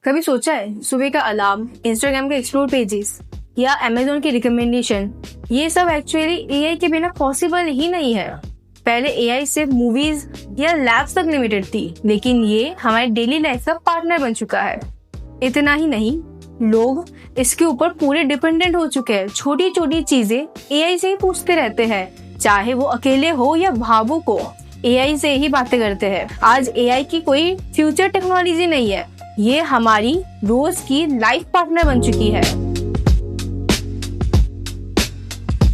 कभी सोचा है सुबह का अलार्म, इंस्टाग्राम के एक्सप्लोर पेजेस या अमेजोन की रिकमेंडेशन, ये सब एक्चुअली एआई के बिना पॉसिबल ही नहीं है। पहले एआई सिर्फ मूवीज या लैब्स तक लिमिटेड थी, लेकिन ये हमारे डेली लाइफ का पार्टनर बन चुका है। इतना ही नहीं, लोग इसके ऊपर पूरे डिपेंडेंट हो चुके हैं। छोटी छोटी चीजें एआई से ही पूछते रहते हैं, चाहे वो अकेले हो या भावुक हो, एआई से ही बातें करते हैं। आज एआई की कोई फ्यूचर टेक्नोलॉजी नहीं है, ये हमारी रोज की लाइफ पार्टनर बन चुकी है।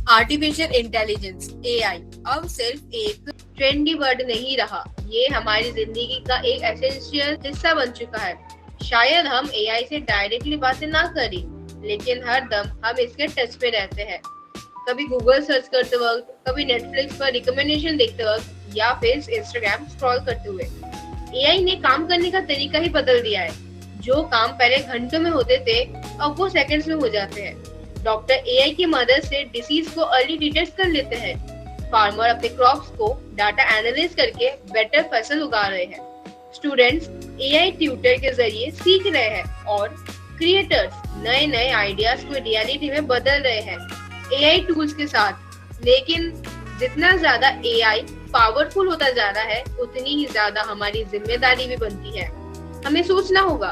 आर्टिफिशियल इंटेलिजेंस एआई अब सिर्फ एक ट्रेंडी वर्ड नहीं रहा, ये हमारी जिंदगी का एक एसेंशियल हिस्सा बन चुका है। शायद हम एआई से डायरेक्टली बातें ना करें, लेकिन हर दम हम इसके टच पे रहते हैं। कभी गूगल सर्च करते वक्त, कभी नेटफ्लिक्स पर रिकमेंडेशन देखते वक्त, या फिर इंस्टाग्राम स्क्रॉल करते हुए। एआई ने काम करने का तरीका ही बदल दिया है। जो काम पहले घंटों में होते थे, अब वो सेकंड्स में हो जाते हैं। डॉक्टर एआई की मदद से डिसीज को अर्ली डिटेक्ट कर लेते हैं। फार्मर अपने क्रॉप्स को डाटा एनालाइज करके बेटर फसल उगा रहे हैं। स्टूडेंट्स एआई ट्यूटर के जरिए सीख रहे हैं और क्रिएटर्स नए नए आइडियाज को रियलिटी में बदल रहे हैं एआई टूल्स के साथ। लेकिन जितना ज्यादा एआई पावरफुल होता जा रहा है, उतनी ही ज्यादा हमारी जिम्मेदारी भी बनती है। हमें सोचना होगा,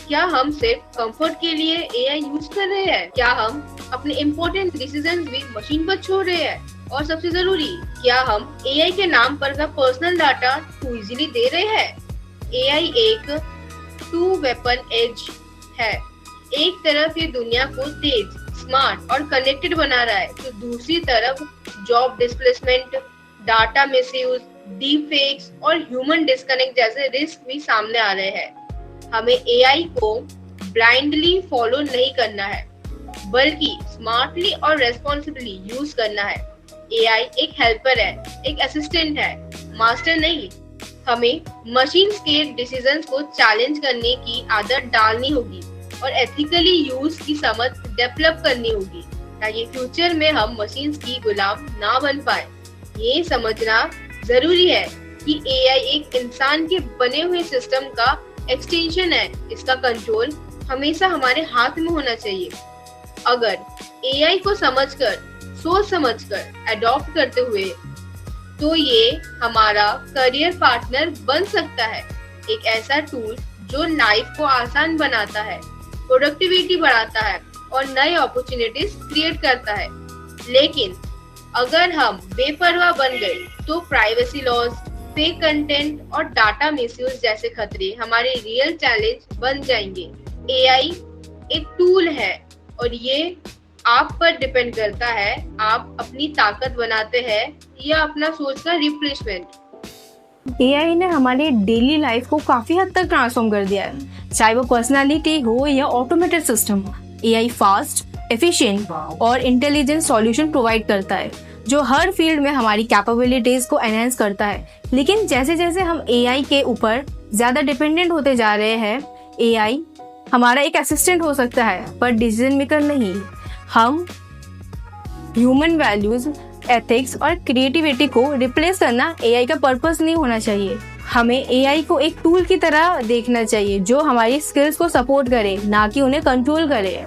क्या हम सिर्फ कंफर्ट के लिए एआई यूज कर रहे हैं? क्या हम अपने इम्पोर्टेंट डिसीजंस भी मशीन पर छोड़ रहे हैं? और सबसे जरूरी, क्या हम एआई के नाम पर अपना पर्सनल डाटा टू इजीली दे रहे हैं? एआई एक टू वेपन एज है। एक तरफ ये दुनिया को तेज, स्मार्ट और कनेक्टेड बना रहा है, तो दूसरी तरफ job displacement, data misuse, deep fakes और ह्यूमन डिस्कनेक्ट जैसे रिस्क भी सामने आ रहे हैं। हमें एआई को ब्लाइंडली फॉलो नहीं करना है, बल्कि स्मार्टली और रेस्पॉन्सिबली यूज करना है। एआई एक हेल्पर है, एक असिस्टेंट है, मास्टर नहीं। हमें मशीन्स के डिसीजंस को चैलेंज करने की आदत डालनी होगी और एथिकली यूज की समझ डेवलप करनी होगी, ताकि फ्यूचर में हम मशीन्स की गुलाम ना बन पाए। ये समझना जरूरी है कि एआई एक इंसान के बने हुए सिस्टम का एक्सटेंशन है। इसका कंट्रोल हमेशा हमारे हाथ में होना चाहिए। अगर एआई को समझकर, सोच समझकर अडॉप्ट करते हुए, तो ये हमारा करियर पार्टनर बन सकता है। एक ऐसा टूल जो लाइफ को आसान बनाता है, प्रोडक्टिविटी बढ़ाता है और नए अपॉर्चुनिटीज क्रिएट करता है। लेकिन अगर हम बेपरवाह बन गए, तो प्राइवेसी लॉज, फेक कंटेंट और डाटा मिसयूज जैसे खतरे हमारे रियल चैलेंज बन जाएंगे। एआई एक टूल है और ये आप पर डिपेंड करता है, आप अपनी ताकत बनाते हैं या अपना सोच का रिप्लेसमेंट। एआई ने हमारी डेली लाइफ को काफी हद तक ट्रांसफॉर्म कर दिया है, चाहे वो पर्सनालिटी हो या automated system. AI fast, efficient और इंटेलिजेंट सॉल्यूशन प्रोवाइड करता है, जो हर फील्ड में हमारी कैपेबिलिटीज को एनहांस करता है। लेकिन जैसे जैसे हम एआई के ऊपर ज्यादा डिपेंडेंट होते जा रहे हैं, एआई हमारा एक असिस्टेंट हो सकता है, पर डिसीजन मेकर नहीं। हम ह्यूमन वैल्यूज, एथिक्स और क्रिएटिविटी को रिप्लेस करना एआई का पर्पस नहीं होना चाहिए। हमें एआई को एक टूल की तरह देखना चाहिए, जो हमारी स्किल्स को सपोर्ट करे, ना कि उन्हें कंट्रोल करे।